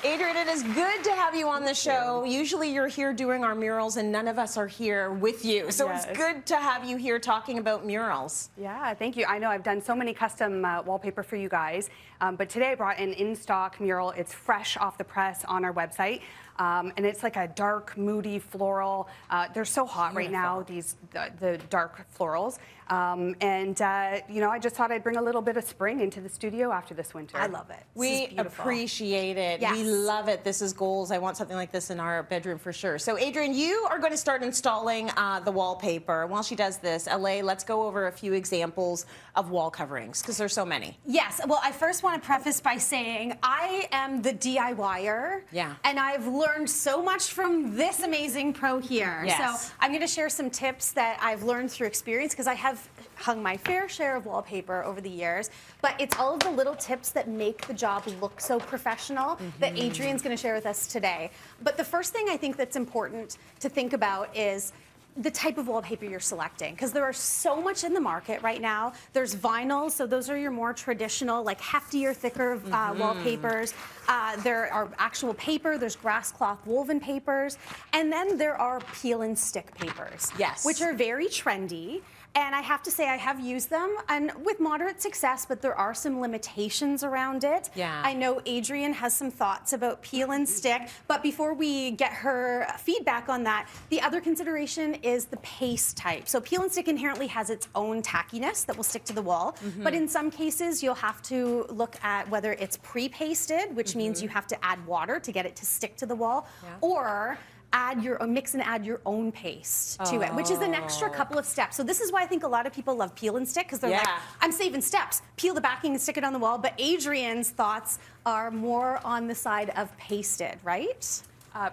Adrienne, it is good to have you on the show. Usually you're here doing our murals and none of us are here with you. So it's good to have you here talking about murals. Yeah, thank you. I know I've done so many custom wallpaper for you guys, but today I brought an in-stock mural. It's fresh off the press on our website. And it's like a dark, moody floral. They're so hot right now, the dark florals. You know, I just thought I'd bring a little bit of spring into the studio after this winter. I love it. We appreciate it. Yes. We love it. This is goals. I want something like this in our bedroom for sure. So, Adrienne, you are going to start installing the wallpaper. While she does this, Allaire, let's go over a few examples of wall coverings, because there's so many. Yes. Well, I first want to preface by saying I am the DIYer. Yeah. And I've learned so much from this amazing pro here. Yes. So I'm going to share some tips that I've learned through experience, because I have hung my fair share of wallpaper over the years, but it's all of the little tips that make the job look so professional that Adrienne's going to share with us today. But the first thing I think that's important to think about is the type of wallpaper you're selecting, because there are so much in the market right now. There's vinyl, so those are your more traditional, like heftier, thicker wallpapers. There are actual paper, there's grass cloth woven papers, and then there are peel and stick papers, which are very trendy. And I have to say, I have used them, and with moderate success, but there are some limitations around it. Yeah. I know Adrienne has some thoughts about peel and stick, but before we get her feedback on that, the other consideration is the paste type. So peel and stick inherently has its own tackiness that will stick to the wall, but in some cases, you'll have to look at whether it's pre-pasted, which means you have to add water to get it to stick to the wall, or mix and add your own paste to it, which is an extra couple of steps. So this is why I think a lot of people love peel and stick, because they're like, I'm saving steps. Peel the backing and stick it on the wall. But Adrienne's thoughts are more on the side of pasted, right?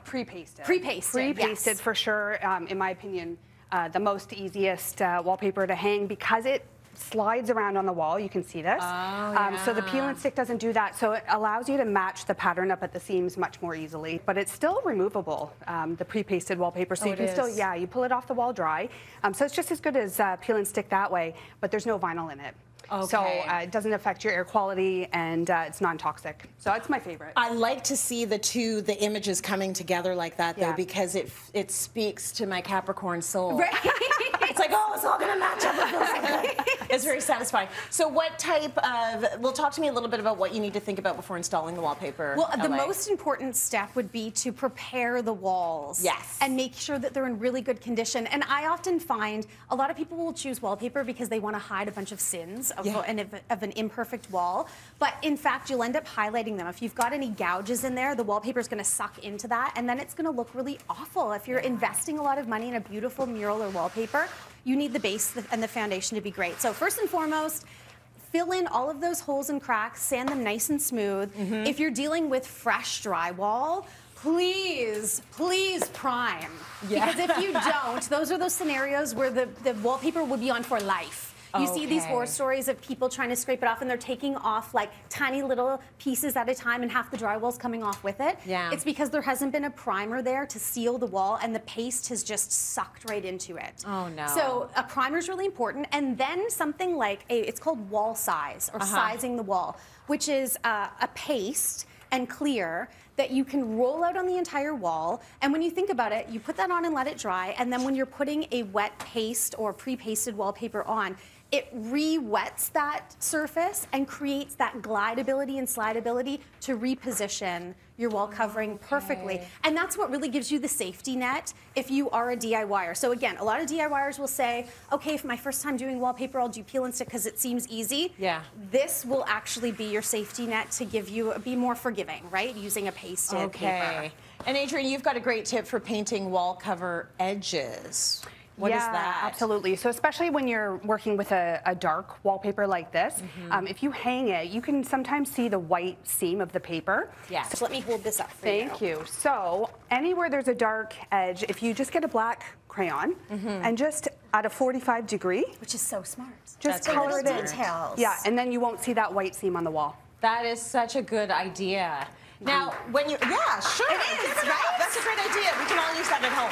Pre-pasted. Pre-pasted, Pre-pasted for sure, in my opinion, the most easiest wallpaper to hang, because it slides around on the wall. You can see this. So the peel and stick doesn't do that. So it allows you to match the pattern up at the seams much more easily. But it's still removable, the pre-pasted wallpaper. So you can still, you pull it off the wall dry. So it's just as good as peel and stick that way, but there's no vinyl in it. So it doesn't affect your air quality, and it's non-toxic. So it's my favorite. I like to see the images coming together like that, though, because it speaks to my Capricorn soul. Right. It's like, oh, it's all going to match up. It feels so good. It's very satisfying. So what type of, well, talk to me a little bit about what you need to think about before installing the wallpaper. Well, the most important step would be to prepare the walls. Yes. And make sure that they're in really good condition. And I often find a lot of people will choose wallpaper because they want to hide a bunch of sins of an imperfect wall. But in fact, you'll end up highlighting them. If you've got any gouges in there, the wallpaper is going to suck into that, and then it's going to look really awful. If you're investing a lot of money in a beautiful mural or wallpaper, you need the base and the foundation to be great. So first and foremost, fill in all of those holes and cracks, sand them nice and smooth. If you're dealing with fresh drywall, please prime. Because if you don't, those are those scenarios where the wallpaper will be on for life. You see these horror stories of people trying to scrape it off, and they're taking off like tiny little pieces at a time, and half the drywall's coming off with it. It's because there hasn't been a primer there to seal the wall, and the paste has just sucked right into it. Oh no. So a primer is really important, and then something like it's called wall size, or sizing the wall, which is a paste and clear that you can roll out on the entire wall. And when you think about it, you put that on and let it dry, and then when you're putting a wet paste or pre-pasted wallpaper on, it re-wets that surface and creates that glideability and slideability to reposition your wall covering perfectly. And that's what really gives you the safety net if you are a DIYer. So again, a lot of DIYers will say, okay, for my first time doing wallpaper, I'll do peel and stick because it seems easy. This will actually be your safety net to give you, be more forgiving, right? Using a pasted paper. And Adrienne, you've got a great tip for painting wall cover edges. What is that? Absolutely. So especially when you're working with a dark wallpaper like this, if you hang it, you can sometimes see the white seam of the paper. So let me hold this up for you. Thank you. So anywhere there's a dark edge, if you just get a black crayon and just at a 45 degree. Which is so smart. Just color it in. Details. Yeah, and then you won't see that white seam on the wall. That is such a good idea. Now, when you, sure. It is, right? That's a great idea. We can all use that at home.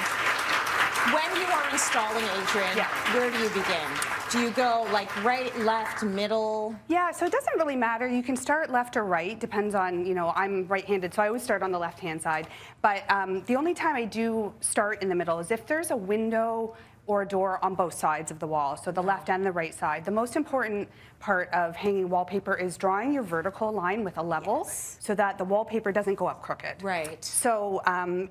When you are installing, Adrienne, where do you begin? Do you go like right, left, middle? Yeah, so it doesn't really matter. You can start left or right, depends on, you know, I'm right-handed, so I always start on the left-hand side. But the only time I do start in the middle is if there's a window or a door on both sides of the wall, so the left and the right side. The most important part of hanging wallpaper is drawing your vertical line with a level so that the wallpaper doesn't go up crooked. Right. So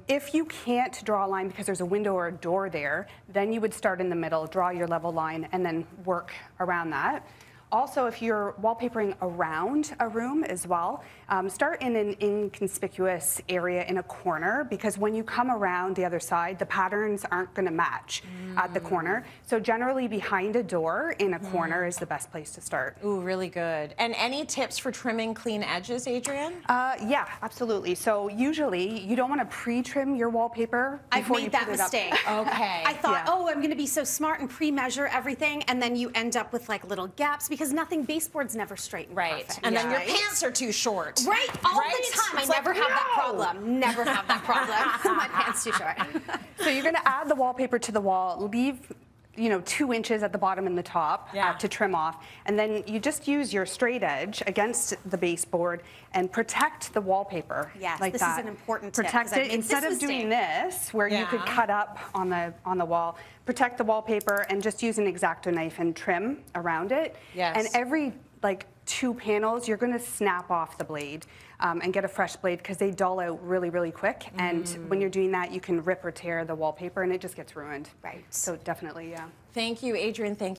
if you can't draw a line because there's a window or a door there, then you would start in the middle, draw your level line, and then work around that. Also, if you're wallpapering around a room as well, start in an inconspicuous area in a corner, because when you come around the other side, the patterns aren't going to match at the corner. So generally behind a door in a corner is the best place to start. Ooh, really good. And any tips for trimming clean edges, Adrienne? Yeah, absolutely. So usually you don't want to pre-trim your wallpaper before you put it up. I've made that mistake. Okay. I thought, oh, I'm going to be so smart and pre-measure everything, and then you end up with like little gaps because nothing, baseboard's never straight and right. perfect. And then your pants are too short. Right, all the time. I never have that problem. Never have that problem. My pants too short. So you're going to add the wallpaper to the wall, leave 2 inches at the bottom and the top to trim off, and then you just use your straight edge against the baseboard and protect the wallpaper. Yes, like this that. is an important tip. Protect it instead of doing this, where you could cut up on the wall. Protect the wallpaper and just use an X-Acto knife and trim around it. Yes. And every 2 panels, you're going to snap off the blade and get a fresh blade, because they dull out really, really quick. And when you're doing that, you can rip or tear the wallpaper, and it just gets ruined. Right. So definitely, yeah. Thank you, Adrienne. Thank you.